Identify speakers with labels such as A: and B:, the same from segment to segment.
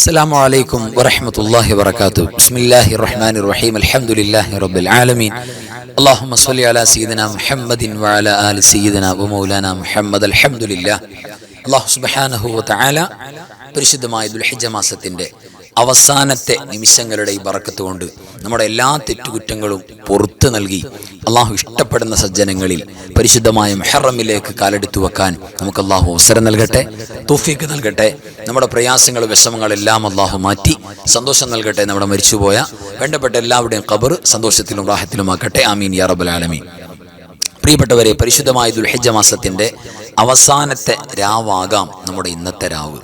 A: السلام عليكم ورحمة الله وبركاته. بسم الله الرحمن الرحيم. الحمد لله رب العالمين. اللهم صل على سيدنا محمد وعلى آل سيدنا ومولانا محمد. الحمد لله. അല്ലാഹു സുബ്ഹാനഹു വ തആല പരിശുദ്ധമായ ദുൽഹിജ്ജ മാസത്തിന്റെ അവസാനത്തെ നിമിഷങ്ങളുടെ ഈ ബറക്കത്ത് കൊണ്ട് നമ്മുടെ എല്ലാ തെറ്റുകുറ്റങ്ങളും പുറത്തു നൽകി അള്ളാഹു ഇഷ്ടപ്പെടുന്ന സജ്ജനങ്ങളിൽ പരിശുദ്ധമായ മുഹറമിലേക്ക് കാലെടുത്തു വെക്കാൻ നമുക്ക് അള്ളാഹു അവസരം നൽകട്ടെ, തൗഫീഖ് നൽകട്ടെ. നമ്മുടെ പ്രയാസങ്ങൾ വിഷമങ്ങളെല്ലാം അള്ളാഹു മാറ്റി സന്തോഷം നൽകട്ടെ. നമ്മുടെ മരിച്ചുപോയ വേണ്ടപ്പെട്ട എല്ലാവരുടെയും ഖബർ സന്തോഷത്തിലും റാഹത്തിലുമാക്കട്ടെ. ആമീൻ യാ റബ്ബൽ ആലമീൻ. പ്രിയപ്പെട്ടവരെ, പരിശുദ്ധമായ ദുൽഹിജ്ജ മാസത്തിന്റെ അവസാനത്തെ രാവാകാം നമ്മുടെ ഇന്നത്തെ രാവ്.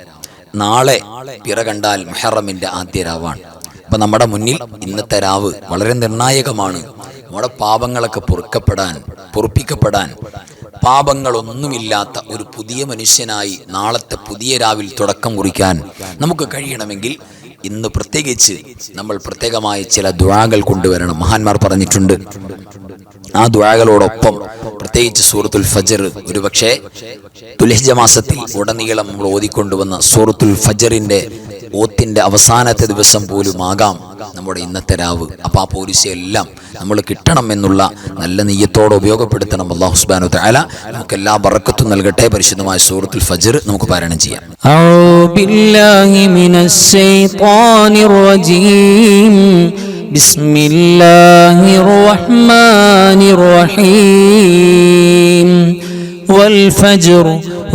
A: നാളെ പിറ കണ്ടാൽ മുഹറമിന്റെ ആദ്യ രാവാണ്. അപ്പൊ നമ്മുടെ മുന്നിൽ ഇന്നത്തെ രാവ് വളരെ നിർണായകമാണ്. നമ്മുടെ പാപങ്ങളൊക്കെ പൊറുപ്പിക്കപ്പെടാൻ പാപങ്ങളൊന്നുമില്ലാത്ത ഒരു പുതിയ മനുഷ്യനായി നാളത്തെ പുതിയ രാവിൽ തുടക്കം കുറിക്കാൻ നമുക്ക് കഴിയണമെങ്കിൽ ഇന്ന് പ്രത്യേകിച്ച് നമ്മൾ പ്രത്യേകമായി ചില ദുആകൾ കൊണ്ടുവരണം. മഹാന്മാർ പറഞ്ഞിട്ടുണ്ട്. ആ ദുആകളോടൊപ്പം പ്രത്യേകിച്ച് സൂറത്തുൽ ഫജ്ർ, ഒരുപക്ഷെ ദുൽഹിജ്ജ മാസത്തിൽ ഉടനീളം നമ്മൾ ഓതിക്കൊണ്ടുവന്ന സൂറത്തുൽ ഫജ്റിന്റെ ഓത്തിന്റെ അവസാനത്തെ ദിവസം പോലും ആകാം നമ്മുടെ ഇന്നത്തെ രാവ്. അപ്പോൾ ആ പോലീസെല്ലാം നമ്മൾ കിട്ടണം എന്നുള്ള നല്ല നിയ്യത്തോടെ ഉപയോഗപ്പെടുത്തണം. അല്ലാഹു സുബ്ഹാനഹു വ തആല നമുക്ക് എല്ലാ ബറക്കത്തും നൽകട്ടെ. പരിശുദ്ധമായ സൂറത്തുൽ ഫജ്ർ നമുക്ക് പാരായണം ചെയ്യാം.
B: അഊദു ബില്ലാഹി മിനശ് ശൈത്വാനിർ റജീം. ബിസ്മില്ലാഹിർ റഹ്മാനിർ റഹീം. വൽ ഫജ്ർ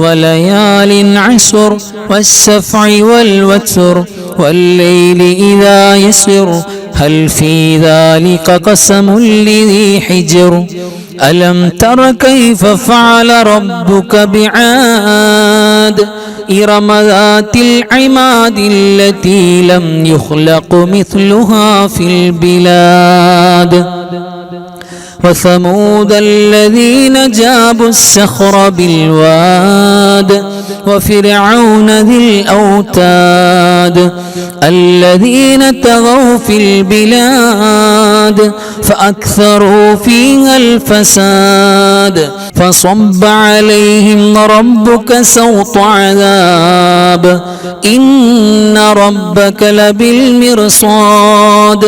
B: وليال عشر والشفع والوتر والليل إذا يسر هل في ذلك قسم لذي حجر ألم تر كيف فعل ربك بعاد إرم ذات العماد التي لم يخلق مثلها في البلاد وثمود الذين جابوا الصخر بالواد وفرعون ذي الأوتاد الذين طغوا في البلاد فأكثروا فيها الفساد فصب عليهم ربك سوط عذاب إن ربك لبالمرصاد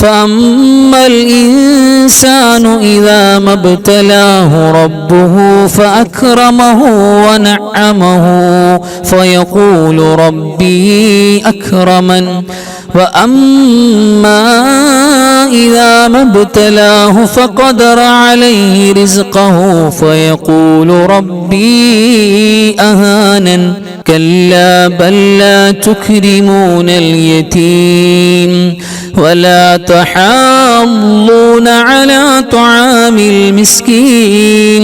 B: فأما الإنسان إذا ما ابتلاه ربه فأكرمه ونعمه فيقول ربي أكرمن وأما إذا ما ابتلاه فقدر عليه رزقه فيقول ربي أهانن كلا بل لا تكرمون اليتيم ولا تحاضون على طعام المسكين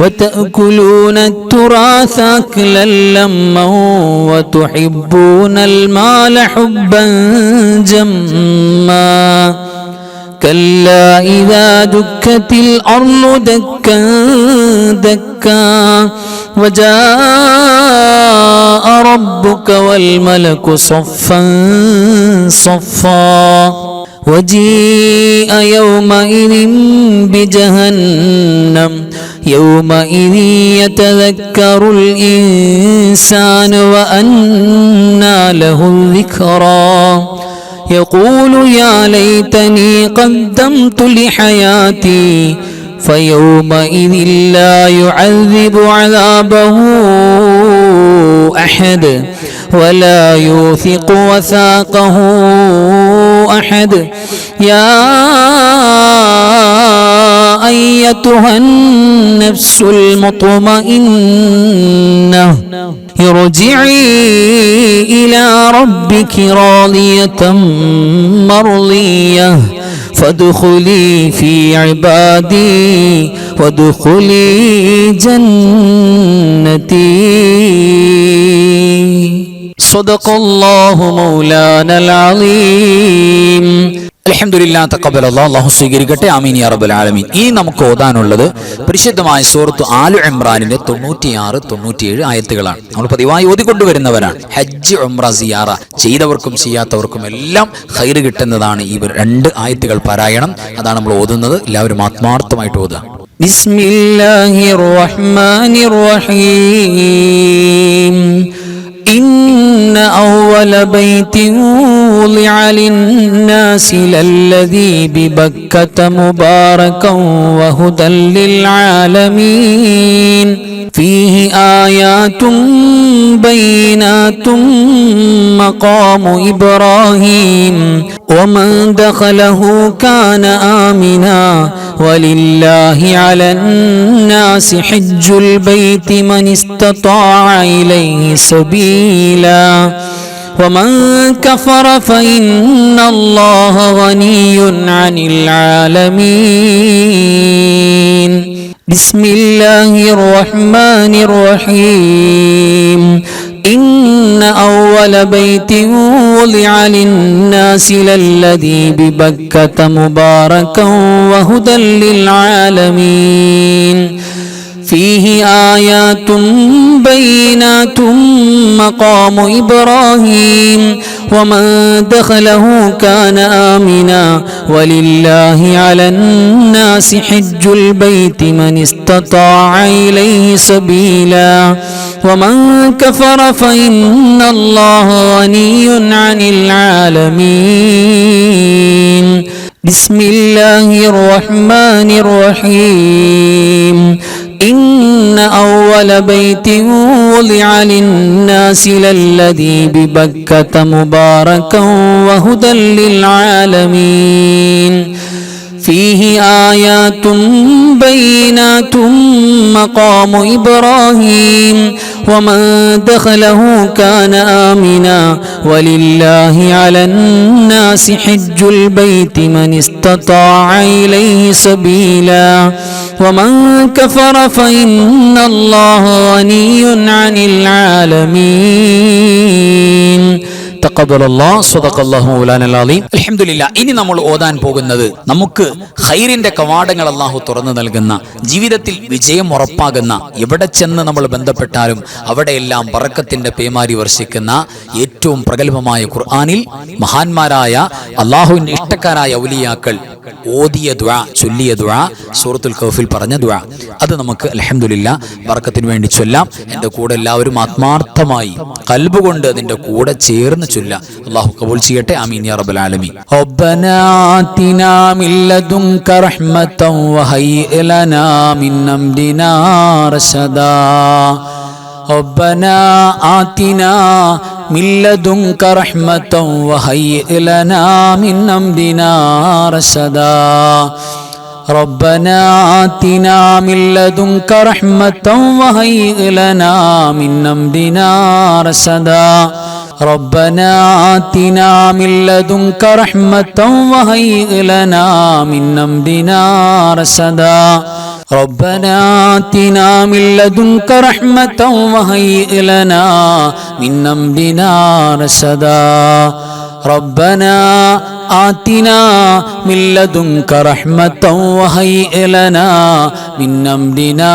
B: وتأكلون التراث أكلا لما وتحبون المال حبا جما كلا إذا دكت الأرض دكا دكا وجاء ربك والملك صفا صفا وجيء يومئذ بجهنم يومئذ يتذكر الإنسان وأنى له الذكرى يقول يا ليتني قدمت لحياتي فيومئذ لا يعذب عذابه أحد ولا يوثق وثاقه أحد يا أيتها النفس المطمئنة ارجعي إلى ربك راضية مرضية فادخلي في عبادي وادخلي جنتي. صدق الله مولانا العظيم.
A: അൽഹംദുലില്ലാഹ് തഖബ്ബലല്ലാഹ്. അല്ലാഹു സ്വീകരിക്കട്ടെ. ആമീൻ യാ റബ്ബൽ ആലമീൻ. ഈ നമുക്ക് ഓതാനുള്ളത് പരിശുദ്ധമായ സൂറത്ത് ആലു ഇംറാനിന്റെ 96, 97 ആയത്തുകളാണ്. നമ്മൾ പതിവായി ഓതിക്കൊണ്ടുവരുന്നവരാണ്. ഹജ്ജ്, ഉംറ, സിയാറ ചെയ്തവർക്കും ചെയ്യാത്തവർക്കും എല്ലാം ഖൈർ കിട്ടുന്നതാണ് ഈ രണ്ട് ആയത്തുകൾ പാരായണം. അതാണ് നമ്മൾ ഓതുന്നത്. എല്ലാവരും ആത്മാർത്ഥമായിട്ട് ഓതുക.
B: ബിസ്മില്ലാഹിർ റഹ്മാനിർ റഹീം. إن أول أول بيت وضع للناس للذي ببكة مباركا وهدى للعالمين فيه آيات بينات مقام إبراهيم ومن دخله كان آمنا ولله على الناس حج البيت من استطاع إليه سبيلا ومن كفر فإن الله غني عن العالمين بسم الله الرحمن الرحيم إن أول بيت وضع للناس للذي ببكة مباركا وهدى للعالمين فيه آيات بينات مقام إبراهيم ومن دخله كان آمنا ولله على الناس حج البيت من استطاع إليه سبيلا ومن كفر فإن الله غني عن العالمين بسم الله الرحمن الرحيم إن أول بيت وضع للناس للذي ببكة مباركا وهدى للعالمين فيه آيات بينات مقام إبراهيم ومن دخله كان آمنا ولله على الناس حج البيت من استطاع إليه سبيلا ومن كفر فإن الله غني عن العالمين تقبل الله صدق الله مولانا العظيم
A: الحمد لله. ഇനി നമ്മൾ ഓതാൻ പോകുന്നത് നമുക്ക് ഖൈറിന്റെ കവാടങ്ങൾ അല്ലാഹു തുറന്നു നൽകുന്ന, ജീവിതത്തിൽ വിജയം ഉറപ്പാകുന്ന, എവിടെ ചെന്ന് നമ്മൾ ബന്ധപ്പെട്ടാലും അവിടെയെല്ലാം ബറക്കത്തിന്റെ പേമാരി വർഷിക്കുന്ന ഏറ്റവും പ്രഗൽഭമായ ഖുർആനിൽ മഹാന്മാരായ അല്ലാഹുവിന്റെ ഇഷ്ടക്കാരായ ഔലിയാക്കൾ ഓതിയ ദുആ, ചൊല്ലിയ ദുആ, സൂറത്തുൽ കഹ്ഫിൽ പറഞ്ഞ ദുആ, അത് നമുക്ക് അൽഹംദുലില്ലാ ബറക്കത്തിന് വേണ്ടി ചൊല്ലാം. എൻ്റെ കൂടെ എല്ലാവരും ആത്മാർത്ഥമായി ഖൽബ് കൊണ്ട് അതിൻ്റെ കൂടെ ചേർന്ന് ചൊല്ലാം. അല്ലാഹു ഖബൂൽ ചെയ്യട്ടെ. ആമീൻ യാ റബ്ബൽ ആലമീൻ.
B: ربنا آتنا من لدنك رحمة وهيئ لنا من أمرنا رشدا ربنا آتنا من لدنك رحمة وهيئ لنا من أمرنا رشدا ربنا آتنا من لدنك رحمة وهيئ لنا من أمرنا رشدا ربنا آتنا من لدنك رحمة وهيئ لنا من أمرنا رشدا ربنا آتنا من لدنك رحمة وهيئ لنا من أمرنا رشدا ربنا آتنا من لدنك رحمة وهيئ لنا من أمرنا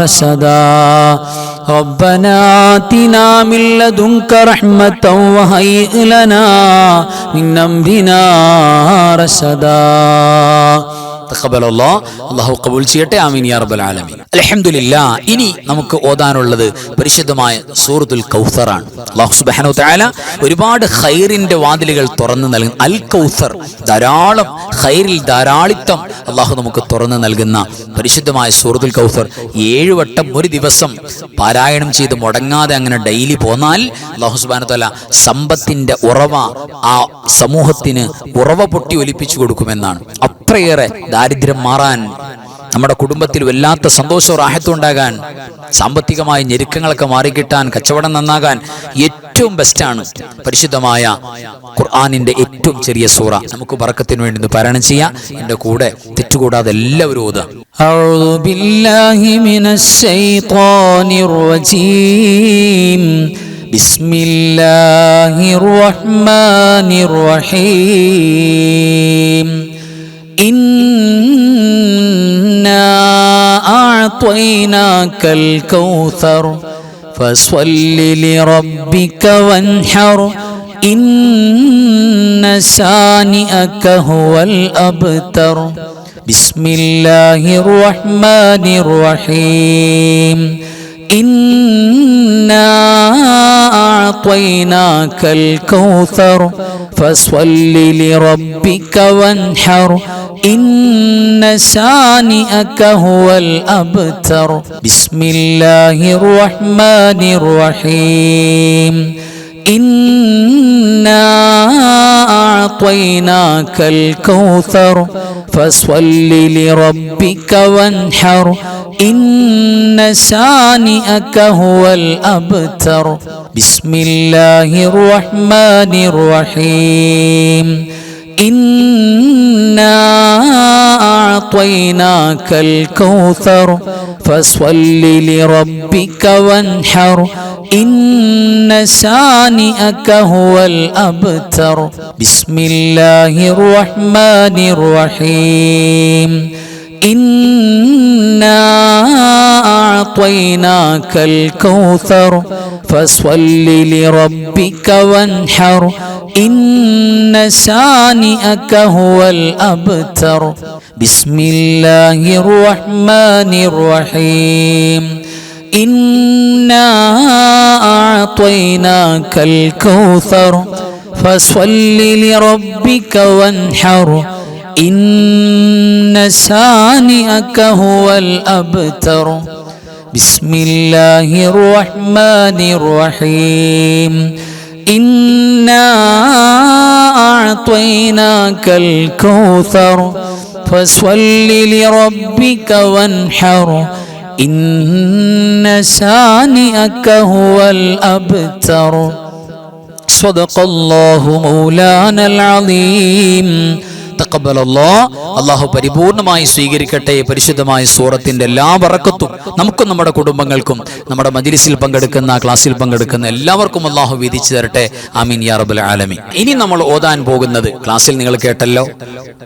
B: رشدا ربنا آتنا من لدنك رحمة وهيئ لنا من أمرنا رشدا
A: അല്ലാഹു ഖബൂൽ ചെയ്യട്ടെ. ആമീൻ യാ റബ്ബൽ ആലമീൻ. അൽഹംദുലില്ലാ. ഇനി നമുക്ക് ഓതാനുള്ളത് പരിശുദ്ധമായ സൂറത്തുൽ കൗസറാണ്. അല്ലാഹു സുബ്ഹാനഹു വതആല ഒരുപാട് ഖൈറിന്റെ വാതിലുകൾ തുറന്നു നൽകും. അൽ കൗസർ, ധാരാളം ഖൈറിൽ ധാരാളിത്തം അല്ലാഹു നമുക്ക് തുറന്നു നൽകുന്ന പരിശുദ്ധമായ സൂറത്തുൽ കൗസർ 7 വട്ടം ഒരു ദിവസം പാരായണം ചെയ്ത് മുടങ്ങാതെ അങ്ങനെ ഡെയിലി പോന്നാൽ അല്ലാഹു സുബ്ഹാനഹു വതആല സമ്പത്തിന്റെ ഉറവ ആ സമൂഹത്തിന് ഉറവ പൊട്ടി ഒലിപ്പിച്ചു കൊടുക്കുമെന്നാണ്. അത്രയേറെ ദാരിദ്ര്യം മാറാൻ, നമ്മുടെ കുടുംബത്തിൽ വല്ലാത്ത സന്തോഷവും റാഹത്തും ഉണ്ടാകാൻ, സാമ്പത്തികമായ ഞെരുക്കങ്ങളൊക്കെ മാറിക്കിട്ടാൻ, കച്ചവടം നന്നാകാൻ ഏറ്റവും ബെസ്റ്റാണ് പരിശുദ്ധമായ ഖുർആനിന്റെ ഏറ്റവും ചെറിയ സൂറ. നമുക്ക് ബറക്കത്തിന് വേണ്ടി ഒന്ന് പാരായണം ചെയ്യാം. എൻ്റെ കൂടെ തെറ്റുകൂടാതെ എല്ലാവരും ഓതുക.
B: أعوذ بالله من الشيطان الرجيم بسم الله الرحمن الرحيم إنا أعطيناك الكوثر فصل لربك وانحر إن شانئك هو الأبتر بسم الله الرحمن الرحيم إنا أعطيناك الكوثر فصل لربك وانحر إن شانئك هو الأبتر بسم الله الرحمن الرحيم إنا أعطيناك الكوثر فصل لربك وانحر إن شانئك هو الأبتر بسم الله الرحمن الرحيم إنا أعطيناك الكوثر فصل لربك وانحر إن شانئك هو الأبتر بسم الله الرحمن الرحيم إنا أعطيناك الكوثر فصل لربك وانحر إن شانئك هو الأبتر بسم الله الرحمن الرحيم إنا أعطيناك الكوثر فصل لربك وانحر إن شانئك هو الأبتر بسم الله الرحمن الرحيم إنا أعطيناك الكوثر فصل لربك وانحر إن شانئك هو الأبتر صدق الله مولانا العظيم അല്ലാഹു പരിപൂർണമായി സ്വീകരിക്കട്ടെ. പരിശുദ്ധമായ സൂറത്തിന്റെ എല്ലാ ബറക്കത്തും നമുക്കും നമ്മുടെ കുടുംബങ്ങൾക്കും നമ്മുടെ മജ്‌ലിസിൽ പങ്കെടുക്കുന്ന ക്ലാസ്സിൽ പങ്കെടുക്കുന്ന എല്ലാവർക്കും അല്ലാഹു വീതിച്ചു തരട്ടെ. ആമീൻ യാ റബ്ബൽ ആലമീൻ. ഇനി നമ്മൾ ഓതാൻ പോകുന്നത് ക്ലാസ്സിൽ നിങ്ങൾ കേട്ടല്ലോ,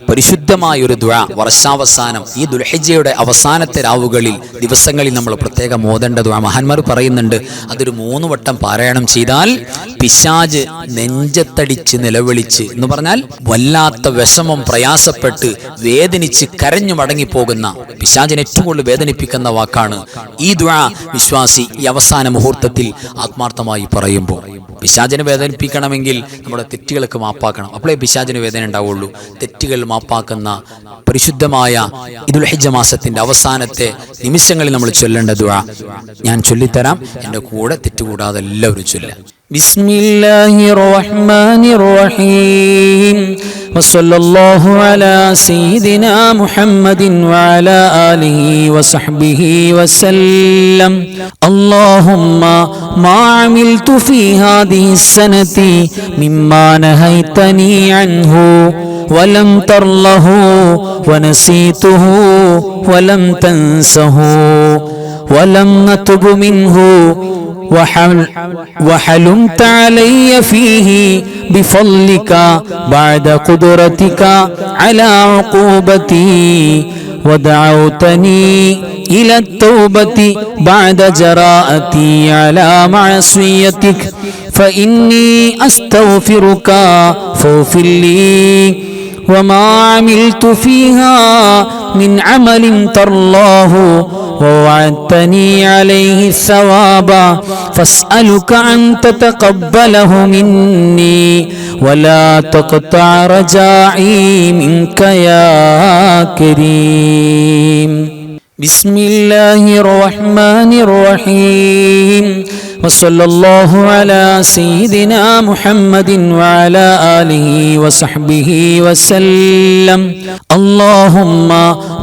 B: പരിശുദ്ധമായ ഒരു ദുആ. വർഷാവസാനം ഈ ദുൽഹിജ്ജയുടെ അവസാനത്തെ രാവുകളിൽ ദിവസങ്ങളിൽ നമ്മൾ പ്രത്യേകം ഓതേണ്ട ദുആ. മഹാന്മാർ പറയുന്നുണ്ട്, അതൊരു 3 വട്ടം പാരായണം ചെയ്താൽ പിശാച് നെഞ്ചത്തടിച്ച് നിലവിളിച്ച് എന്ന് പറഞ്ഞാൽ വല്ലാത്ത വിഷമം പ്രയാസപ്പെട്ട് വേദനിച്ച് കരഞ്ഞു മടങ്ങിപ്പോകുന്ന പിശാചിനെ ഏറ്റവും കൂടുതൽ വേദനിപ്പിക്കുന്ന വാക്കാണ് ഈ ദുആ. വിശ്വാസി ഈ അവസാന മുഹൂർത്തത്തിൽ ആത്മാർത്ഥമായി പറയുമ്പോൾ പിശാചിനെ വേദനിപ്പിക്കണമെങ്കിൽ നമ്മുടെ തെറ്റുകൾക്ക് മാപ്പാക്കണം. അപ്പോഴേ പിശാചിന് വേദന ഉണ്ടാവുള്ളൂ. തെറ്റുകൾ മാപ്പാക്കുന്ന പരിശുദ്ധമായ ദുൽഹിജ്ജ മാസത്തിന്റെ അവസാനത്തെ നിമിഷങ്ങളിൽ നമ്മൾ ചൊല്ലേണ്ട ദുആ ഞാൻ ചൊല്ലിത്തരാം. എൻ്റെ കൂടെ തെറ്റുകൂടാതെ എല്ലാവരും ചൊല്ലാം. ബിസ്മില്ലാഹിർ റഹ്മാനിർ റഹീം വസല്ലല്ലാഹു അലാ സയ്യിദിനാ മുഹമ്മദിൻ വഅലാ ആലിഹി വസഹ്ബിഹി വസല്ലം. അല്ലാഹുമ്മ മാ അമിൽതു ഫീ ഹാദിഹി സനതി മിമ്മാ നഹൈതനി അൻഹു വലം തർലഹു വനസീതുഹു വലം തൻസഹു വലം നതുബു മിൻഹു وحلمت علي فيه بفضلك بعد قدرتك على عقوبتي ودعوتني إلى التوبة بعد جراءتي على معصيتك فإني أستغفرك فاغفر لي وما عملت فيها من عمل ترضاه ووعدتني عليه الثواب فاسألك أن تتقبله مني ولا تقطع رجائي منك يا كريم. بسم الله الرحمن الرحيم وصلى الله على سيدنا محمد وعلى آله وصحبه وسلم. اللهم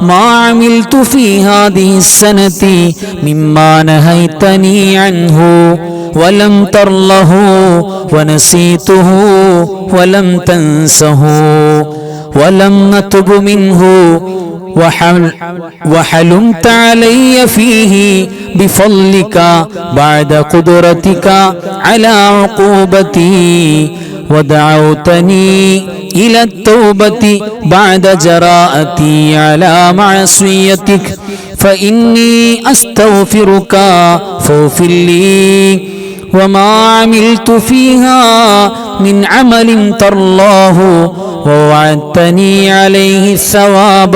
B: ما عملت في هذه السنة مما نهيتني عنه ولم ترله ونسيته ولم تنسه ولم نتب منه وحلمت علي فيه بفضلك بعد قدرتك على عقوبتي ودعوتني إلى التوبة بعد جراءتي على معصيتك فإني أستغفرك فاغفر لي وما عملت فيها من عمل ترضاه
C: ووعدتني عليه الثواب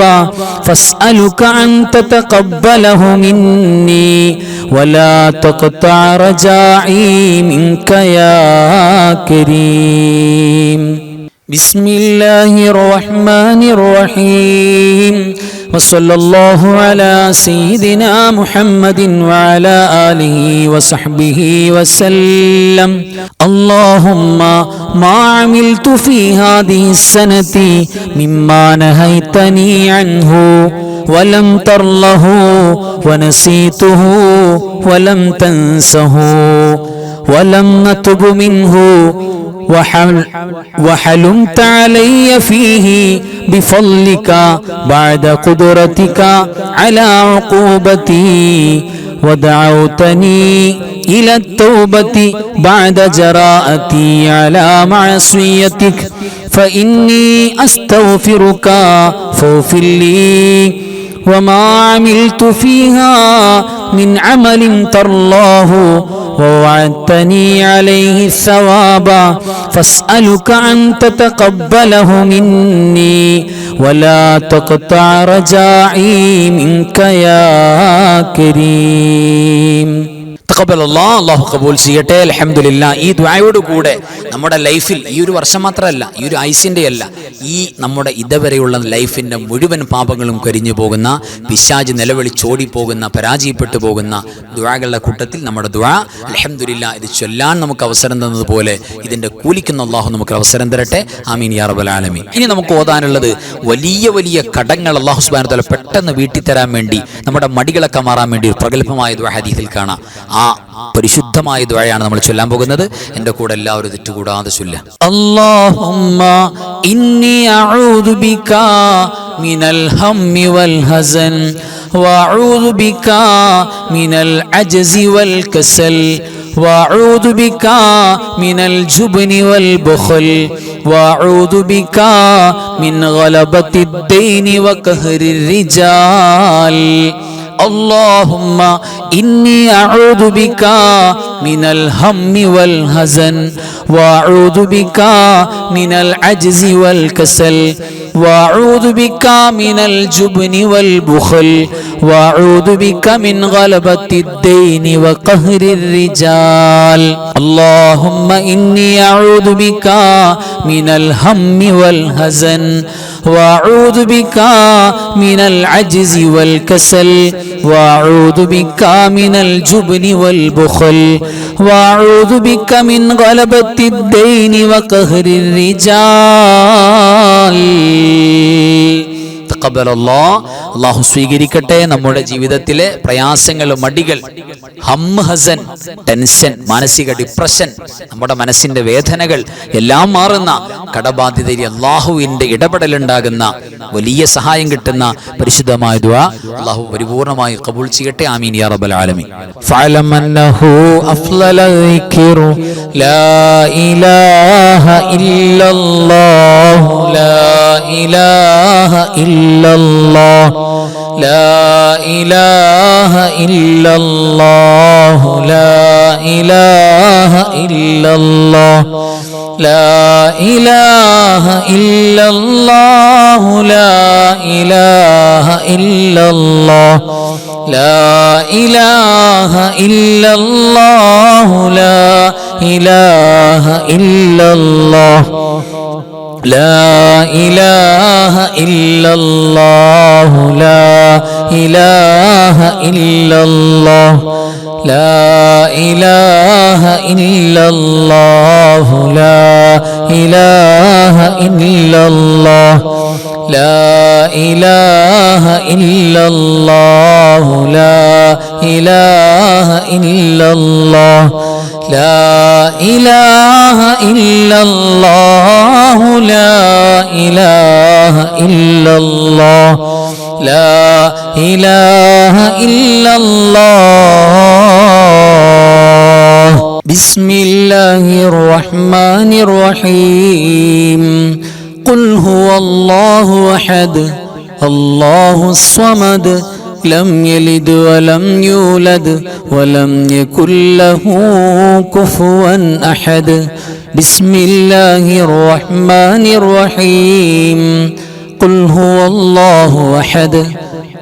C: فاسألك أن تتقبله مني ولا تقطع رجائي منك يا كريم. بسم الله الرحمن الرحيم وصلى الله على سيدنا محمد وعلى آله وصحبه وسلم. اللهم ما عملت في هذه السنة مما نهيتني عنه ولم ترله ونسيته ولم تنسه ولم نتب منه وحلمت علي فيه بفضلك بعد قدرتك على عقوبتي ودعوتني إلى التوبة بعد جراءتي على معصيتك فإني أستغفرك فاغفر لي وما عملت فيها من عمل ترضاه ووعدتني عليه الثواب فاسألك أن تتقبله مني ولا تقطع رجائي منك يا كريم.
B: അല്ലാഹു കബൂൽ ചെയ്യട്ടെ. അൽഹംദുലില്ലാ. ഈ ദുആയോട് കൂടെ നമ്മുടെ ലൈഫിൽ ഈ ഒരു വർഷം മാത്രമല്ല, ഈ ഒരു ആയുസിന്റെ അല്ല, ഈ നമ്മുടെ ഇതുവരെയുള്ള ലൈഫിന്റെ മുഴുവൻ പാപങ്ങളും കരിഞ്ഞു പോകുന്ന, പിശാച് നിലവിളിച്ചോടി പോകുന്ന, പരാജയപ്പെട്ടു പോകുന്ന ദുആകളുടെ കൂട്ടത്തിൽ നമ്മുടെ ദുആ അൽഹംദുലില്ലാ ഇത് ചൊല്ലാൻ നമുക്ക് അവസരം തന്നതുപോലെ ഇതിന്റെ കൂലിക്കുന്ന അല്ലാഹു നമുക്ക് അവസരം തരട്ടെ. ആമീൻ യാ റബ്ബൽ ആലമീൻ. ഇനി നമുക്ക് ഓതാനുള്ളത് വലിയ വലിയ കടങ്ങൾ അല്ലാഹു സുബ്ഹാനഹു വ തആല പെട്ടെന്ന് വീട്ടി തരാൻ വേണ്ടി, നമ്മുടെ മടികളൊക്കെ മാറാൻ വേണ്ടി ഒരു പ്രഗൽഭമായ ദുആ ഹദീസിൽ കാണാം. ആ പരിശുദ്ധമായ ദുആയാണ് നമ്മൾ ചൊല്ലാൻ പോകുന്നത്. എൻ്റെ കൂടെ എല്ലാവരും തെറ്റുകൂടാതെ ചൊല്ലുക.
C: اللهم إني أعوذ بك من الهم والحزن وأعوذ بك من العجز والكسل وأعوذ بك من الجبن والبخل وأعوذ بك من غلبة الدين وقهر الرجال. اللهم إني أعوذ بك من الهم والحزن وأعوذ بك من العجز والكسل وأعوذ بك من الجبن والبخل وأعوذ بك من غلبة الدين وقهر الرجال. اللهم إني أعوذ بك من الهم والحزن وأعوذ بك من العجز والكسل وأعوذ بك من الجبن والبخل وأعوذ بك من غلبة الدين وقهر الرجال.
B: അല്ലാഹു സ്വീകരിക്കട്ടെ. നമ്മുടെ ജീവിതത്തിലെ പ്രയാസങ്ങൾ, മടികൾ, ഹം, ഹസൻ, ടെൻഷൻ, മാനസിക ഡിപ്രഷൻ, നമ്മുടെ മനസ്സിന്റെ വേദനകൾ എല്ലാം മാറുന്ന, കടബാധ്യതയിൽ അല്ലാഹുവിന്റെ ഇടപെടലുണ്ടാകുന്ന, വലിയ സഹായം കിട്ടുന്ന പരിശുദ്ധമായ ദുആ അല്ലാഹു പരിപൂർണമായി ഖബൂൽ ചെയ്യട്ടെ. ആമീൻ യാ റബ്ബൽ ആലമീൻ.
C: ഫഅലം അന്നഹു അഫ്ളൽ ദിക്റു ലാ ഇലാഹ ഇല്ലല്ലാഹു ലാ ഇലാഹ ഇല്ലല്ലാഹ് ലാ ഇലാഹ ഇല്ലല്ലാഹു ലാ ഇലാഹ ഇല്ലല്ലാഹ് ലാ ഇലാഹ ഇല്ലല്ലാഹു ലാ ഇലാഹ ഇല്ലല്ലാഹ് ലാ ഇലാഹ ഇല്ലല്ലാഹു ലാ ഇലാഹ ഇല്ലല്ലാഹ് لا إله إلا الله لا إله إلا الله لا إله إلا الله لا إله إلا الله لا إله إلا الله لا إله إلا الله لا إله إلا الله لا إله إلا الله لا إله إلا الله. بسم الله الرحمن الرحيم. قل هو الله أحد الله الصمد لم يلد ولم يولد ولم يكن له كفوا أحد. بسم الله الرحمن الرحيم قل هو الله أحد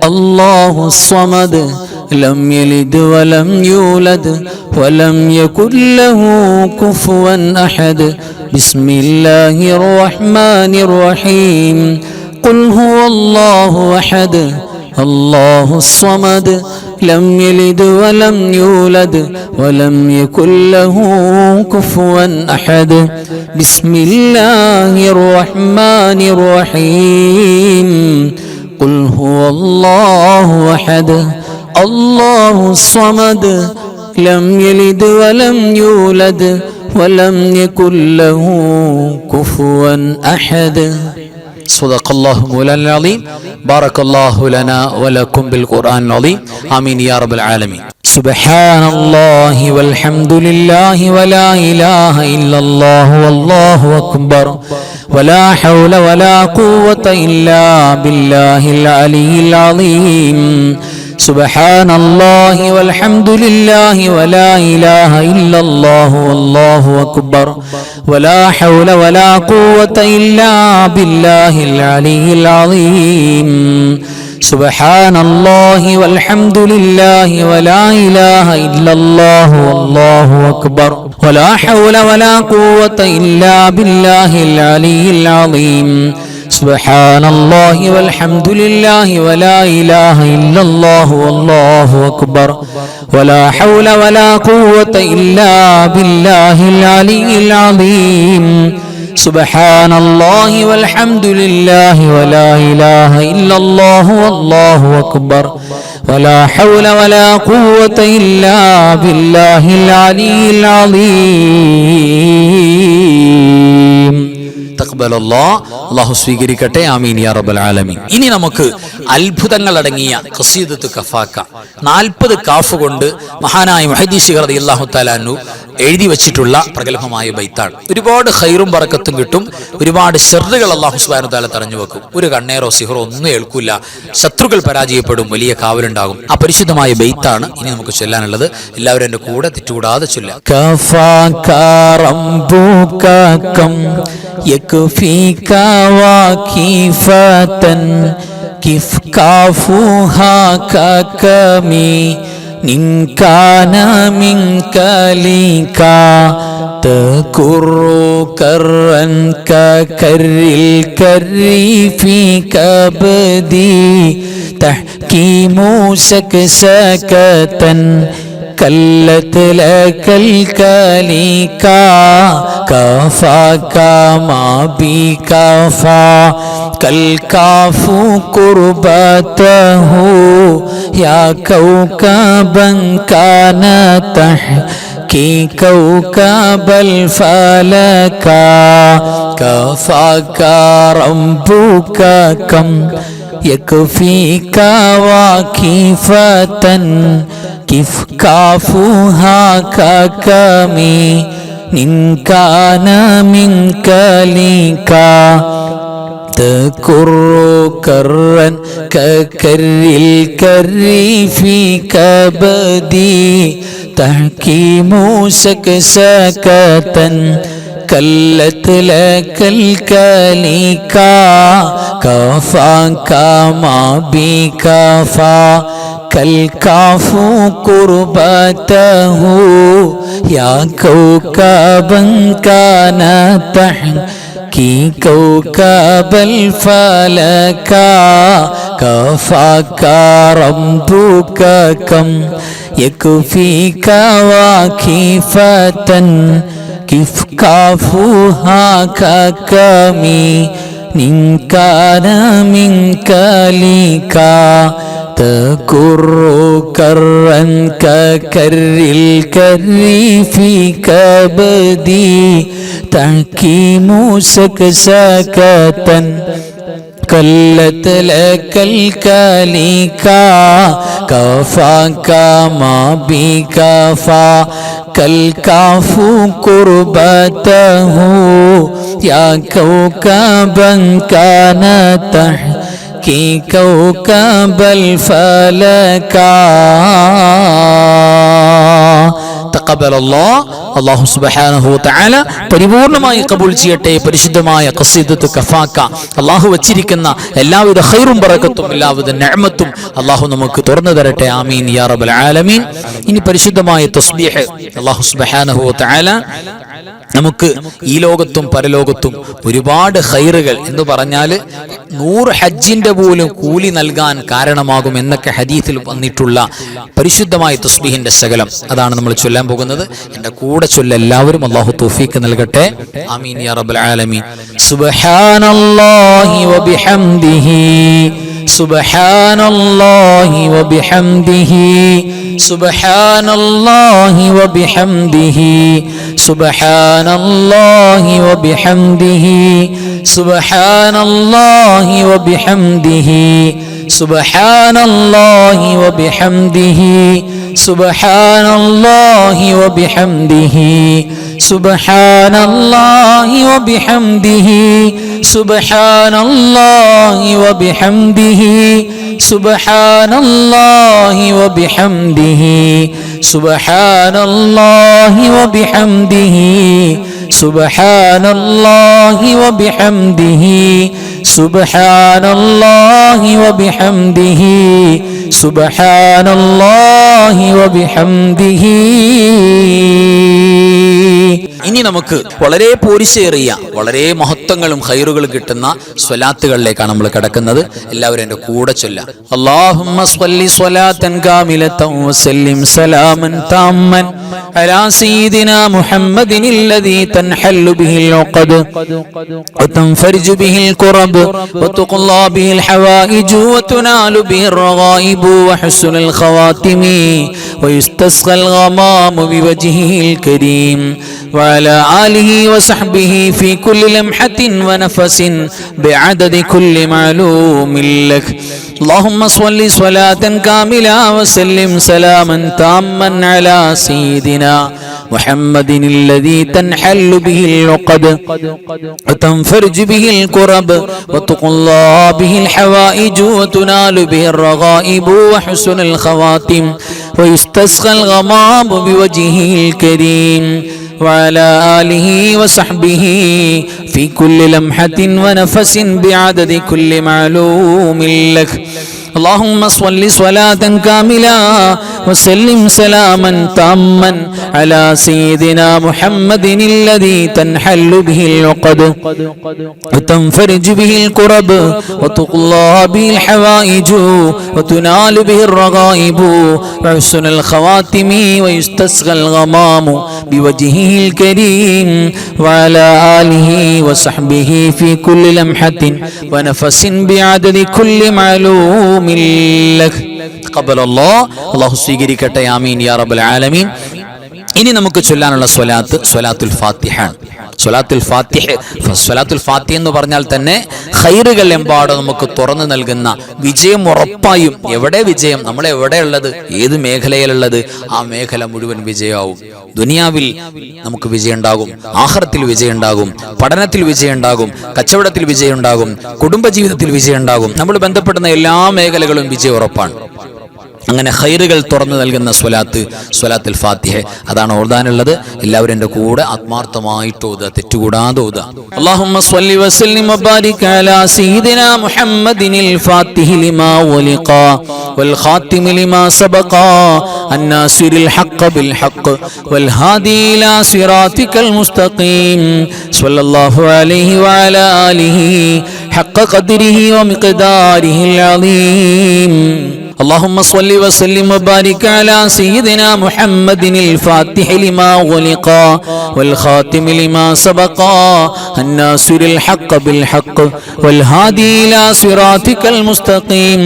C: الله الصمد لم يلد ولم يولد ولم يكن له كفوا أحد بسم الله الرحمن الرحيم قل هو الله أحد الله الصمد لم يلد ولم يولد ولم يكن له كفوا أحد بسم الله الرحمن الرحيم قل هو الله أحد الله الصمد لم يلد ولم يولد ولم يكن له كفوا أحد
B: صدق الله مولانا العظيم بارك الله لنا ولكم بالقرآن العظيم آمين يا رب العالمين
C: سبحان الله والحمد لله ولا إله إلا الله والله أكبر ولا حول ولا قوة إلا بالله العلي العظيم سبحان الله والحمد لله ولا إله إلا الله والله أكبر ولا حول ولا قوة إلا بالله العلي العظيم سبحان الله والحمد لله ولا إله إلا الله والله أكبر ولا حول ولا قوة إلا بالله العلي العظيم سبحان الله والحمد لله ولا إله إلا الله والله أكبر ولا حول ولا قوة إلا بالله العلي العظيم سبحان الله والحمد لله ولا إله إلا الله والله أكبر ولا حول ولا قوة إلا بالله العلي العظيم
B: അല്ലാഹു സ്വീകരിക്കട്ടെ ആമീൻ യാ റബ്ബൽ ആലമീൻ. ഇനി നമുക്ക് അത്ഭുതങ്ങൾ അടങ്ങിയ ഖസീദത്തു കഫാക്ക 40 കാഫ് കൊണ്ട് മഹാനായ മുഹദ്ദിസ് റളിയല്ലാഹു തആല അൻഹു എഴുതി വെച്ചിട്ടുള്ള പ്രഗൽഭമായ ബൈത്താണ്. ഒരുപാട് ഖൈറും ബറക്കത്തും കിട്ടും, ഒരുപാട് ഷർറുകൾ അല്ലാഹു സുബ്ഹാനഹു വ തആല തടഞ്ഞു വെക്കും. ഒരു കണ്ണേറോ സിഹറോ ഒന്നും ഏൽക്കില്ല, ശത്രുക്കൾ പരാജയപ്പെടും, വലിയ കാവലുണ്ടാകും. ആ പരിശുദ്ധമായ ബൈത്താണ് ഇനി നമുക്ക് ചൊല്ലാനുള്ളത്. എല്ലാവരും എൻ്റെ കൂടെ തെറ്റുകൂടാതെ ചൊല്ലാം.
C: يكفيك واكفة كيف كافوها ككمي إن كان منك لك تكر كرا ككر الكر في كبدي تحكيم سكسكة كلت لك الكليكا كفاك ما بكفا كالكاف قربته يا كوكبا كان تحكي كوكب الفلكا كفاك ربك كم يكفيك واكفة كيف كافوها ككمي إن كان منك لك تكر كرا ككر الكر في كبدي تحكيم سكسكة كلت لك الكليكا كفاك ما بكفا كالكاف قربته يا كوكبا كان تحكي كوكب الفلكا كفاك ربك كم يكفيك واكفة كيف كافوها ككمي إن كان منك لك تكر كرا ككر الكر في كبدي تحكيم سكسكة كلت لك الكليكا كفاك ما بكفا كالكاف قربته يا كوكبا كان تحكي كوكب الفلكا
B: അല്ലാഹു സുബ്ഹാനഹു വ തആല പരിപൂർണമായി കബൂൽ ചെയ്യട്ടെ. പരിശുദ്ധമായ ഖസീദത്തു കഫാക്ക അല്ലാഹു വച്ചിരിക്കുന്ന എല്ലാവിധ ഖൈറും ബറക്കത്തും എല്ലാവിധ നിഅമത്തും അല്ലാഹു നമുക്ക് തുറന്നു തരട്ടെ. ആമീൻ യാ റബ്ബൽ ആലമീൻ. ഇനി പരിശുദ്ധമായ തസ്ബീഹ് അല്ലാഹു സുബ്ഹാനഹു വ തആല നമുക്ക് ഈ ലോകത്തും പരലോകത്തും ഒരുപാട് ഖൈറുകൾ എന്ന് പറഞ്ഞാൽ 100 ഹജ്ജിന്റെ പോലും കൂലി നൽകാൻ കാരണമാകും എന്നൊക്കെ ഹദീസിൽ വന്നിട്ടുള്ള പരിശുദ്ധമായ തസ്ബീഹിന്റെ ശകലം അതാണ് നമ്മൾ ചൊല്ലാൻ പോകുന്നത്. എന്റെ കൂടെ ചൊല്ല എല്ലാവരും അല്ലാഹു തൗഫീഖ് നൽകട്ടെ. ആമീൻ യാ റബ്ബൽ ആലമീൻ.
C: സുബ്ഹാനല്ലാഹി വബിഹംദിഹി സുബ്ഹാനല്ലാഹി വബിഹംദിഹി സുബ്ഹാനല്ലാഹി വബിഹംദിഹി സുബ്ഹാനല്ലാഹി വബിഹംദിഹി സുബ്ഹാനല്ലാഹി വബിഹംദിഹി സുബ്ഹാനല്ലാഹി വബിഹംദിഹി സുബ്ഹാനല്ലാഹി വബിഹംദിഹി സുബ്ഹാനല്ലാഹി വബിഹംദിഹി സുബ്ഹാനല്ലാഹി വബിഹംദിഹി സുബ്ഹാനല്ലാഹി വബിഹംദിഹി സുബ്ഹാനല്ലാഹി വബിഹംദിഹി സുബ്ഹാനല്ലാഹി വബിഹംദിഹി സുബ്ഹാനല്ലാഹി വബിഹംദിഹി സുബ്ഹാനല്ലാഹി വബിഹംദിഹി.
B: ഇനി നമുക്ക് വളരെ പോരിശേറിയ വളരെ മഹത്വങ്ങളും ഖൈറുകളും കിട്ടുന്ന സ്വലാത്തുകളിലേക്കാണ് നമ്മൾ കിടക്കുന്നത്. എല്ലാവരും എൻ്റെ കൂടെ ചൊല്ലാം.
C: اللهم صل صلاة كاملة وسلم سلاما تاما على سيدنا محمد الذي تنحل به العقد وتنفرج به الكرب وتقضى به الحوائج وتنال به الرغائب وحسن الخواتم ويستسقى الغمام بوجهه الكريم وعلى آله وصحبه في كل لمحة ونفس بعدد كل معلوم لك. اللهم صل صلاة كاملة وسلم سلاما تاما على سيدنا محمد الذي تنحل به العقد وتنفرج به الكرب وتقضى به الحوائج وتنال به الرغائب وحسن الخواتم ويستسقى الغمام بوجهه الكريم وعلى آله وصحبه في كل لمحة ونفس بعدد كل معلوم لك. اللهم صل صلاة كاملة وسلم سلاما تاما على سيدنا محمد الذي تنحل به العقد وتنفرج به الكرب وتقضى به الحوائج وتنال به الرغائب وحسن الخواتم ويستسقى الغمام بوجهه الكريم وعلى آله وصحبه في كل لمحة ونفس بعدد كل معلوم
B: അല്ലാഹു സ്വീകരിക്കട്ടെ. ആമീൻ യാ റബ്ബൽ ആലമീൻ. ഇനി നമുക്ക് ചൊല്ലാനുള്ള സ്വലാത്തുൽ ഫാത്തിഹ. സ്വലാത്തുൽ ഫാത്തിഹ എന്ന് പറഞ്ഞാൽ തന്നെ ഖൈറുകൾ എമ്പാടും നമുക്ക് തുറന്നു നൽകുന്ന വിജയം ഉറപ്പായും. എവിടെ വിജയം? നമ്മൾ എവിടെയുള്ളത്, ഏത് മേഖലയിലുള്ളത്, ആ മേഖല മുഴുവൻ വിജയമാവും. ദുനിയാവിൽ നമുക്ക് വിജയം ഉണ്ടാകും, ആഖിറത്തിൽ വിജയം ഉണ്ടാകും, പഠനത്തിൽ വിജയം ഉണ്ടാകും, കച്ചവടത്തിൽ വിജയം ഉണ്ടാകും, കുടുംബജീവിതത്തിൽ വിജയം ഉണ്ടാകും. നമ്മൾ ബന്ധപ്പെടുന്ന എല്ലാ മേഖലകളും വിജയം ഉറപ്പാണ്. അങ്ങനെ ഖൈറുകൾ തുറന്നു നൽകുന്ന സ്വലാത്തുൽ ഫാത്തിഹ അതാണ് ഓതാനുള്ളത്. എല്ലാവരും എൻ്റെ കൂടെ ആത്മാർത്ഥമായിട്ട് ഓതുക, തെറ്റുകൂടാതെ ഓതുക.
C: اللهم صل وسلم وبارك على سيدنا محمد الفاتح لما ولق والخاتم لما سبق الناصر الحق بالحق والهادي إلى صراطك المستقيم صلى الله عليه وعلى آله حق قدره ومقداره العظيم. اللهم صل وسلم وبارك على سيدنا محمد الفاتح لما غلق والخاتم لما سبق الناصر الحق بالحق والهادي إلى صراطك المستقيم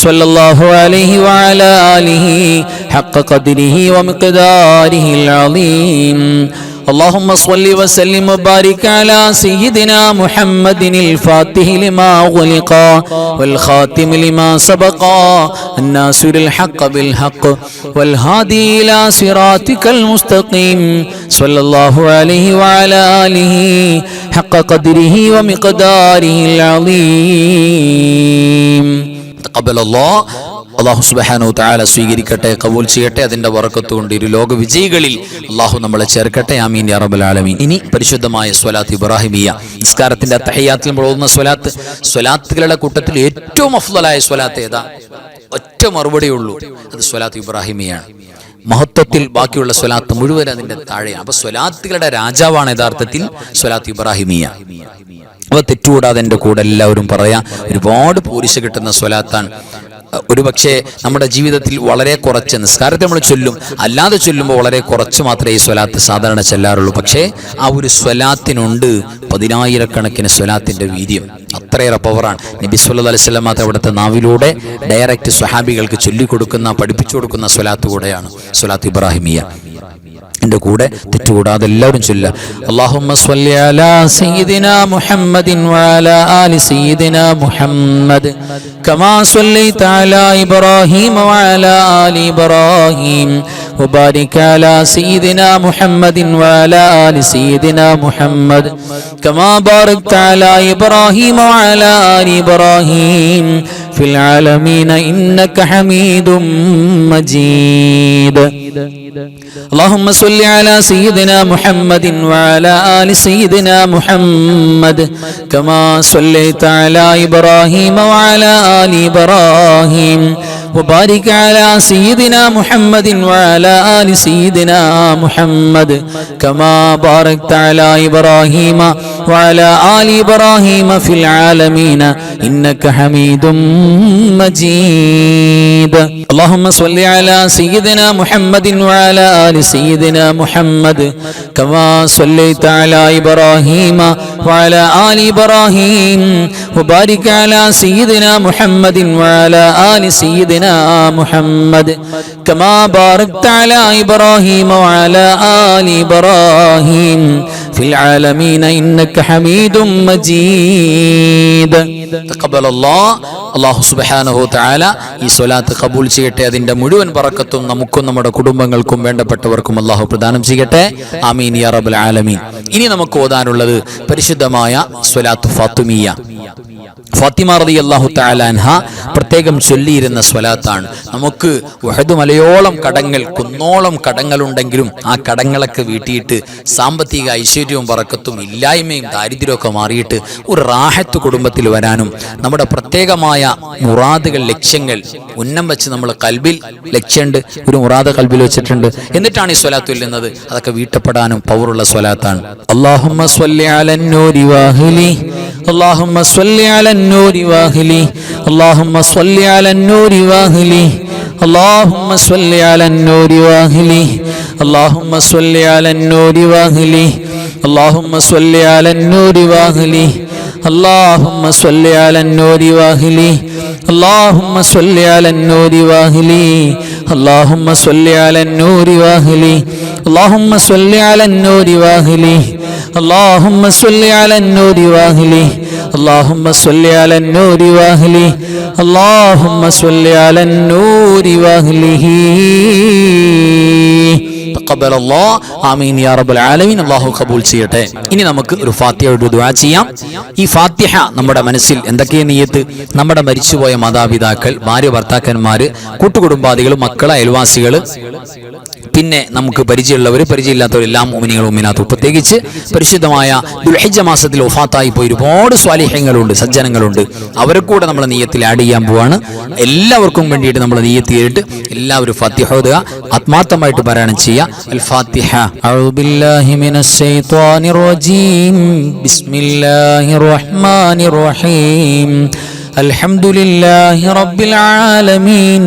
C: صلى الله عليه وعلى آله حق قدره ومقداره العظيم. اللهم صل وسلم وبارك على سيدنا محمد الفاتح لما غلق والخاتم لما سبق الناصر الحق بالحق والهادي إلى صراطك المستقيم صلى الله عليه وعلى آله حق قدره ومقداره العظيم.
B: تقبل الله. അല്ലാഹു സുബ്ഹാനഹു തആല സ്വീകരിക്കട്ടെ, ഖബൂൽ ചെയ്യട്ടെ. അതിന്റെ ബറക്കത്ത് കൊണ്ട് ഇരു ലോക വിജയികളിൽ അല്ലാഹു നമ്മളെ ചേർക്കട്ടെ. ആമീൻ യാ റബ്ബൽ ആലമീൻ. ഇനി പരിശുദ്ധമായ സ്വലാത്ത് ഇബ്രാഹിമിയ, നിസ്കാരത്തിന്റെ തഹയ്യാത്തിൽ നമ്മൾ ഓതുന്ന സ്വലാത്തുകളുടെ കൂട്ടത്തിൽ ഏറ്റവും അഫ്ളലായ സ്വലാത്ത് ഏതാ? ഒറ്റ മറുപടിയുള്ളൂ, അത് സ്വലാത്ത് ഇബ്രാഹിമിയാണ്. മഹത്വത്തിൽ ബാക്കിയുള്ള സ്വലാത്ത് മുഴുവൻ അതിന്റെ താഴെയാണ്. അപ്പൊ സ്വലാത്തുകളുടെ രാജാവാണ് യഥാർത്ഥത്തിൽ സ്വലാത്ത് ഇബ്രാഹിമിയ. അപ്പൊ തെറ്റുകൂടാതെ എൻ്റെ കൂടെ എല്ലാവരും പറയാം. ഒരുപാട് പോരിശ കിട്ടുന്ന സ്വലാത്താണ്. ഒരുപക്ഷെ നമ്മുടെ ജീവിതത്തിൽ വളരെ കുറച്ച്, നിസ്കാരത്തെ നമ്മൾ ചൊല്ലും, അല്ലാതെ ചൊല്ലുമ്പോൾ വളരെ കുറച്ച് മാത്രമേ ഈ സ്വലാത്ത് സാധാരണ ചെല്ലാറുള്ളൂ. പക്ഷേ ആ ഒരു സ്വലാത്തിനുണ്ട് 10,000-കണക്കിന് സ്വലാത്തിന്റെ വീര്യം. അത്രയേറെ പവറാണ്. നബി സല്ലല്ലാഹു അലൈഹി വസല്ലം മാത്രം അവിടുത്തെ നാവിലൂടെ ഡയറക്റ്റ് സ്വഹാബികൾക്ക് ചൊല്ലിക്കൊടുക്കുന്ന, പഠിപ്പിച്ചു കൊടുക്കുന്ന സ്വലാത്ത് കൂടെയാണ് സ്വലാത്ത് ഇബ്രാഹിമിയ. എൻ്റെ കൂടെ തെറ്റുകൂടാതെ എല്ലാവരും ചൊല്ലുക. അല്ലാഹുമ്മ സ്വല്ലി അലാ സയ്യിദിനാ മുഹമ്മദിൻ വഅലാ ആലി സയ്യിദിനാ മുഹമ്മദ് കമാ സ്വല്ലൈത അലാ ഇബ്രാഹീമ വഅലാ ആലി ഇബ്രാഹീം വബാരിക് അലാ സയ്യിദിനാ മുഹമ്മദിൻ വഅലാ ആലി സയ്യിദിനാ മുഹമ്മദ് കമാ ബാരക്ത അലാ ഇബ്രാഹീമ വഅലാ ആലി ഇബ്രാഹീം ഫിൽ ആലമീന ഇന്നക ഹമീദും മജീദ്. اللهم صل على سيدنا محمد وعلى آل سيدنا محمد كما صليت على إبراهيم وعلى آل إبراهيم وبارك على سيدنا محمد وعلى آل سيدنا محمد كما باركت على إبراهيم وعلى آل إبراهيم في العالمين إنك حميد مجيد. اللهم صل على سيدنا محمد وعلى آل سيدنا محمد كما صليت على إبراهيم وعلى آل إبراهيم وبارك على سيدنا محمد وعلى آل سيدنا محمد كما باركت على إبراهيم وعلى آل إبراهيم في العالمين إنك حميد مجيد. تقبل الله. അല്ലാഹു സുബ്ഹാനഹു തആല ഈ സ്വലാത്ത് ഖബൂൽ ചെയ്യട്ടെ. അതിന്റെ മുഴുവൻ ബറക്കത്തും നമുക്കും നമ്മുടെ കുടുംബങ്ങൾക്കും വേണ്ടപ്പെട്ടവർക്കും അല്ലാഹു പ്രദാനം ചെയ്യട്ടെ. ആമീൻ യാ റബ്ബൽ ആലമീൻ. ഇനി നമുക്ക് ഓതാനുള്ളത് പരിശുദ്ധമായ സ്വലാത്ത് ഫാത്തിമിയ. ഫാത്തിമ റളിയല്ലാഹു തആല അൻഹ പ്രത്യേകം ചൊല്ലിയിരുന്ന സ്വലാത്താണ്. നമുക്ക് വഹദ് മലയോളം കടങ്ങൾ, കുന്നോളം കടങ്ങളുണ്ടെങ്കിലും ആ കടങ്ങളൊക്കെ വീട്ടിയിട്ട് സാമ്പത്തിക ഐശ്വര്യവും ബറക്കത്തും ഇല്ലായ്മയും ദാരിദ്ര്യമൊക്കെ മാറിയിട്ട് ഒരു റാഹത്ത് കുടുംബത്തിൽ വരാനും നമ്മുടെ പ്രത്യേകമായ മുറാദുകൾ, ലക്ഷ്യങ്ങൾ ഉന്നം വെച്ച് നമ്മൾ കൽബിൽ ലക്ഷ്യമുണ്ട്, ഒരു മുറാദ് കൽബിൽ വെച്ചിട്ടുണ്ട്, എന്നിട്ടാണ് ഈ സ്വലാത്ത് ചൊല്ലുന്നത്. അതൊക്കെ വീട്ടപ്പെടാനും പവറുള്ള സ്വലാത്താണ്. അല്ലാഹുമ്മ സ്വല്ലി അലൻ നൂരി വാഹിലി اللهم صل على النور واهلي اللهم صل على النور واهلي اللهم صل على النور واهلي اللهم صل على النور واهلي اللهم صل على النور واهلي اللهم صل على النور واهلي اللهم صل على النور واهلي اللهم صل على النور واهلي اللهم صل على النور واهلي اللهم صل على النور واهلي اللهم صل على النور واهلي اللهم صل على النور واهله تقبل الله آمين يا رب العالمين. അല്ലാഹു ഖബൂൽ ചെയ്യട്ടെ. ഇനി നമുക്ക് ഒരു ഫാത്തിഹയുടെ ദുആ ചെയ്യാം. ഈ ഫാത്തിഹ നമ്മുടെ മനസ്സിൽ എന്തൊക്കെയാണ് നിയ്യത്ത്? നമ്മുടെ മരിച്ചുപോയ മാതാപിതാക്കൾ, ഭാര്യ, ഭർത്താക്കന്മാര്, കൂട്ടുകുടുംബാദികൾ, മക്കള്, അയൽവാസികൾ, പിന്നെ നമുക്ക് പരിചയമുള്ളവർ, പരിചയമില്ലാത്തവരെല്ലാം മുഅ്മിനീങ്ങളും മുഅ്മിനാത്തും, പ്രത്യേകിച്ച് പരിശുദ്ധമായ ദുൽഹിജ്ജ മാസത്തിൽ വഫാത്തായി പോയി ഒരുപാട് സ്വാലിഹ്യങ്ങളുണ്ട്, സജ്ജനങ്ങളുണ്ട്. അവരെ കൂടെ നമ്മൾ നിയ്യത്തിൽ ആഡ് ചെയ്യാൻ പോവാണ്. എല്ലാവർക്കും വേണ്ടിയിട്ട് നമ്മൾ നിയ്യത്ത് ചെയ്തിട്ട് എല്ലാവരും ഫാത്തിഹ ഓതുക, ആത്മാർത്ഥമായിട്ട് പാരായണം ചെയ്യുക. അൽ ഫാത്തിഹ. അഊദു ബില്ലാഹി മിനശ് ശൈത്വാനിർ റജീം. ബിസ്മില്ലാഹിർ റഹ്മാനിർ റഹീം. الحمد لله رب العالمين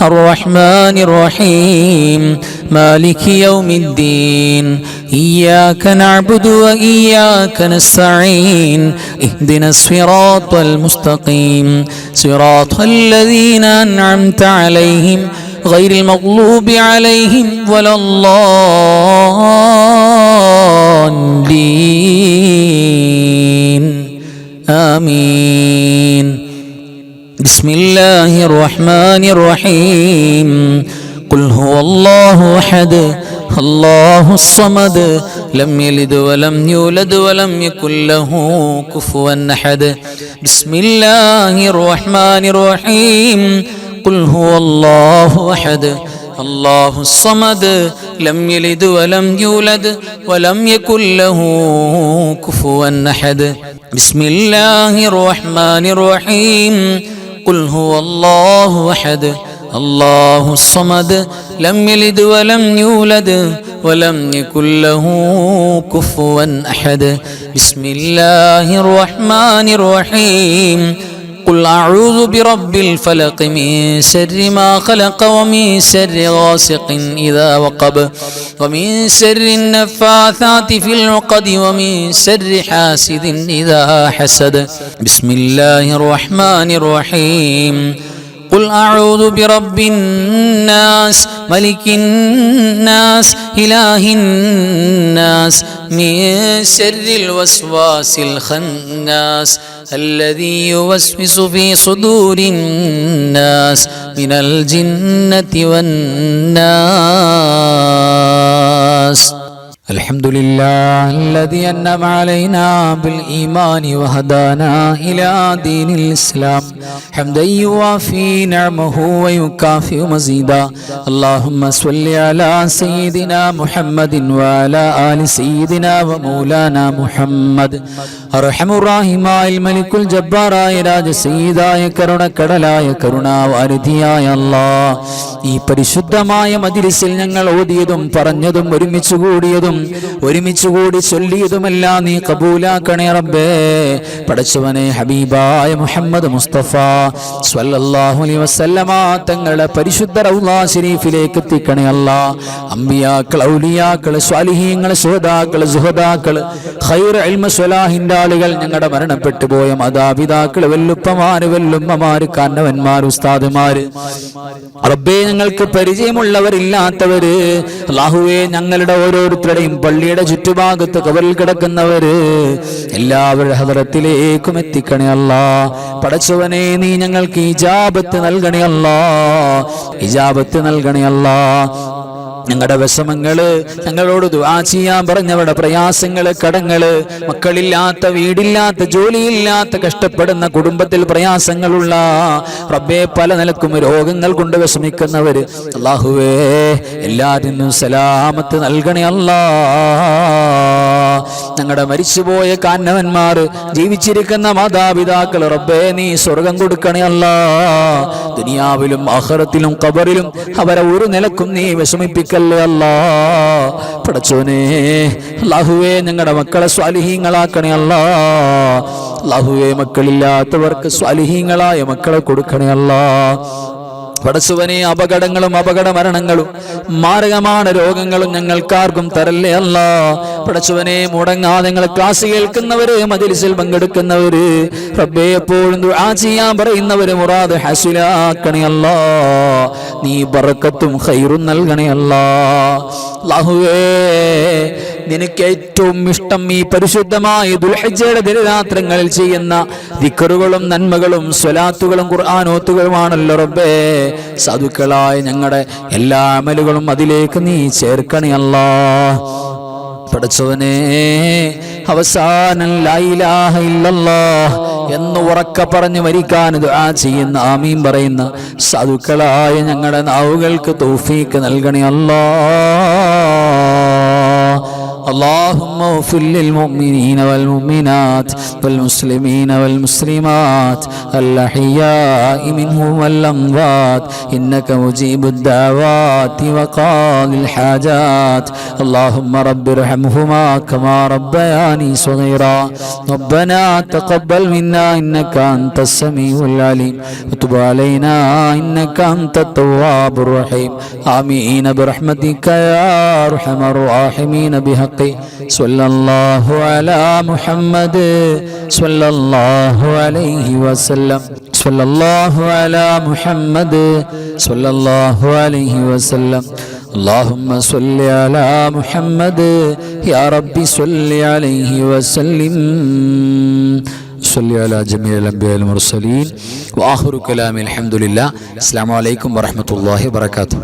B: الرحمن الرحيم مالك يوم الدين إياك نعبد وإياك نستعين اهدنا الصراط المستقيم صراط الذين أنعمت عليهم غير المغلوب عليهم ولا الضالين آمين. بسم الله الرحمن الرحيم. قل هو الله أحد الله الصمد لم يلد ولم يولد ولم يكن له كفوا أحد. بسم الله الرحمن الرحيم.
C: قل هو الله أحد الله الصمد لم يلد ولم يولد ولم يكن له كفوا أحد بسم الله الرحمن الرحيم قل هو الله أحد الله الصمد لم يلد ولم يولد ولم يكن له كفوا أحد بسم الله الرحمن الرحيم قل أعوذ برب الفلق من شر ما خلق ومن شر غاسق إذا وقب ومن شر النفاثات في العقد ومن شر حاسد إذا حسد بسم الله الرحمن الرحيم قل أعوذ برب الناس ملك الناس إله الناس من شر الوسواس الخناس الذي يوسوس في صدور الناس من الجنة والناس
B: الحمد لله الذي أنعم علينا بالإيمان وهدانا إلى دين الإسلام حمدا يوافي نعمه ويكافئ مزيدا اللهم صل على سيدنا محمد وعلى آل سيدنا ومولانا محمد أرحم الراحمين الملك الجبار راج സയ്യിദായ കരുണക്കടലായ കരുണാവാരിധിയായ അല്ലാഹ് ഈ പരിശുദ്ധമായ മജ്‌ലിസിൽ ഞങ്ങൾ ഓതിയതും പറഞ്ഞതും ഒരുമിച്ച് കൂടി ചൊല്ലിയതുമെല്ലാം നീ കബൂലാക്കണേ റബ്ബേ. പടച്ചവനെ ഹബീബായ മുഹമ്മദ് മുസ്തഫ സ്വല്ലല്ലാഹു അലൈഹി വസല്ലമ തങ്ങളുടെ പരിശുദ്ധ റൗള ശരീഫിലേക്ക് എത്തിക്കണേ അല്ലാഹ്. അമ്പിയാക്കൾ, ഔലിയാക്കൾ, സ്വാലിഹീങ്ങൾ, ശുഹദാക്കൾ, സുഹദാക്കൾ, ഖൈർ ഇൽമ സ്വലാഹിന്റെ ആളുകൾ, ഞങ്ങളുടെ മരണപ്പെട്ടു പോയ മാതാപിതാക്കൾ, വെല്ലുപ്പമാര്, വെല്ലുമ്മമാര്, കാരണവന്മാർ, ഉസ്താദുമാര്, റബ്ബേ ഞങ്ങൾക്ക് പരിചയമുള്ളവരില്ലാത്തവര്, അല്ലാഹുവേ ഞങ്ങളുടെ ഓരോരുത്തരുടെയും പള്ളിയുടെ ചുറ്റുഭാഗത്ത് ഖബറിൽ കിടക്കുന്നവര് എല്ലാവരുടെ ഹദറത്തിലേക്കും എത്തിക്കണേ അല്ലാഹ്. പടച്ചവനെ നീ ഞങ്ങൾക്ക് ഇജാബത്ത് നൽകണേ അല്ലാഹ്, ഇജാബത്ത് നൽകണേ അല്ലാഹ്. ഞങ്ങളുടെ വിഷമങ്ങള്, ഞങ്ങളോട് ദുആ ചെയ്യാൻ പറഞ്ഞവരുടെ പ്രയാസങ്ങള്, കടങ്ങള്, മക്കളില്ലാത്ത, വീടില്ലാത്ത, ജോലിയില്ലാത്ത, കഷ്ടപ്പെടുന്ന, കുടുംബത്തിൽ പ്രയാസങ്ങളുള്ള റബ്ബേ, പല നിലക്കും രോഗങ്ങൾ കൊണ്ട് വിഷമിക്കുന്നവര്, അല്ലാഹുവേ എല്ലാത്തിനും സലാമത്ത് നൽകണേ അല്ലാഹ്. ഞങ്ങളുടെ മരിച്ചുപോയ കാരണവന്മാർ, ജീവിച്ചിരിക്കുന്ന മാതാപിതാക്കൾ, റബ്ബേ നീ സ്വർഗം കൊടുക്കണേ അല്ലാഹ്. ദുനിയാവിലും ആഖിറത്തിലും ഖബറിലും അവരെ ഒരു നിലക്കും നീ വിഷമിപ്പിക്കല്ലേ അല്ലാഹ്. പടച്ചോനെ അല്ലാഹുവേ ഞങ്ങളുടെ മക്കളെ സ്വാലിഹീങ്ങളാക്കണേ അല്ലാഹ്. അല്ലാഹുവേ മക്കളില്ലാത്തവർക്ക് സ്വാലിഹീങ്ങളായ മക്കളെ കൊടുക്കണേ അല്ലാഹ്. പടച്ചവനെ അപകടങ്ങളും അപകട മരണങ്ങളും മാരകமான രോഗങ്ങളും ഞങ്ങൾക്കാർക്കും തരല്ലേ അല്ലാഹ്. പടച്ചവനെ മുടങ്ങാതെ ഞങ്ങൾ ക്ലാസ് കേൾക്കുന്നവര്, മജ്‌ലിസിൽ പങ്കെടുക്കുന്നവര്, റബ്ബേ എപ്പോഴും ദുആ ചെയ്യാൻ പറയുന്നവര് മുറാദ് ഹസിലാക്കണേ അല്ലാഹ്. നീ ബറക്കത്തും ഖൈറും നൽകണേ അല്ലാഹ്. അല്ലാഹുവേ നിനക്ക് ഏറ്റവും ഇഷ്ടം ഈ പരിശുദ്ധമായ ദുൽഹിജ്ജയുടെ ദിനരാത്രങ്ങളിൽ ചെയ്യുന്ന ദിക്റുകളും നന്മകളും സ്വലാത്തുകളും ഖുർആനോത്തുകളുമാണല്ലോ റബ്ബേ. സാധുക്കളായ ഞങ്ങളുടെ എല്ലാ അമലുകളും അതിലേക്ക് നീ ചേർക്കണേ അല്ലാഹ്. പടച്ചവനെ അവസാനം ലാ ഇലാഹ ഇല്ലല്ലാഹ് എന്ന് ഉറക്കെ പറഞ്ഞ് മരിക്കാൻ ദുആ ചെയ്യുന്ന, ആമീൻ പറയുന്ന സാധുക്കളായ ഞങ്ങളുടെ നാവുകൾക്ക് തൗഫീഖ് നൽകണേ അല്ലാഹ്. اللهم اغفر للمؤمنين والمؤمنات والمسلمين والمسلمات الأحياء منهم والأموات إنك مجيب الدعوات وقاضي الحاجات. اللهم رب ارحمهما كما ربياني صغيرا. ربنا تقبل منا إنك أنت السميع العليم وتب علينا إنك أنت التواب الرحيم. آمين برحمتك يا أرحم الراحمين. بحق صلى الله على محمد صلى الله عليه وسلم. صلى الله على محمد صلى الله عليه وسلم. اللهم صل على محمد يا ربي صل عليه وسلم. صل على جميع الأنبياء والمرسلين وآخر كلام الحمد لله. السلام عليكم ورحمة الله وبركاته.